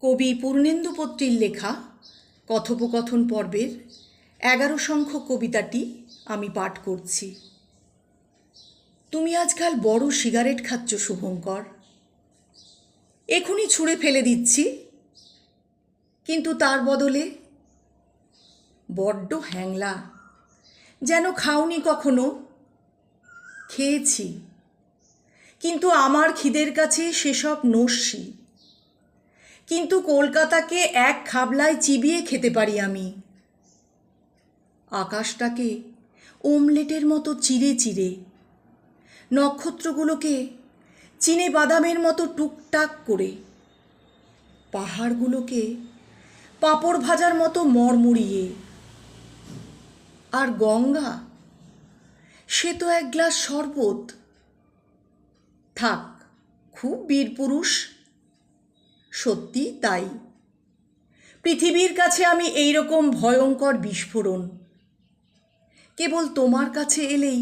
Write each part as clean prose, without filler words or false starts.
কবি পূর্ণেন্দু পত্রীর লেখা কথোপকথন পর্বের 11 সংখ্যক কবিতাটি আমি পাঠ করছি। তুমি আজকাল বড় সিগারেট খাচ্ছ শুভঙ্কর। এখনই ছুঁড়ে ফেলে দিচ্ছি, কিন্তু তার বদলে বড্ড হ্যাংলা, যেন খাওনি কখনো। খেয়েছি, কিন্তু আমার খিদের কাছে সেসব নস্যি। কিন্তু কলকাতাকে এক খাবলায় চিবিয়ে খেতে পারি আমি। আকাশটাকে ওমলেটের মতো চিরে চিরে, নক্ষত্রগুলোকে চিনে বাদামের মতো টুকটাক করে, পাহাড়গুলোকে পাঁপড় ভাজার মতো মড়মড়িয়ে। আর গঙ্গা, সে তো এক গ্লাস শরবত। থাক, খুব বীরপুরুষ। সত্যি তাই, পৃথিবীর কাছে আমি এই রকম ভয়ঙ্কর বিস্ফোরণ। কেবল তোমার কাছে এলেই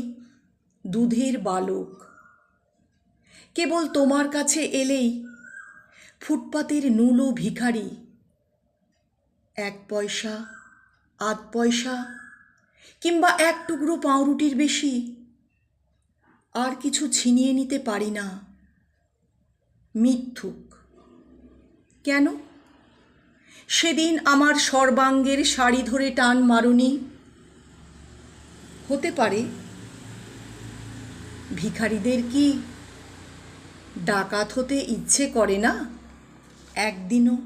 দুধের বালক, কেবল তোমার কাছে এলেই ফুটপাতের নুলো ভিখারি। 1 পয়সা, আধ পয়সা, কিংবা 1 টুকরো পাউরুটির বেশি আর কিছু ছিনিয়ে নিতে পারি না। মিথ্যুক। কেন? সেদিন আমার সর্বাঙ্গের শাড়ি ধরে টান মারুনি। হতে পারে ভিখারিদের কি ডাকাত হতে ইচ্ছে করে না একদিনও?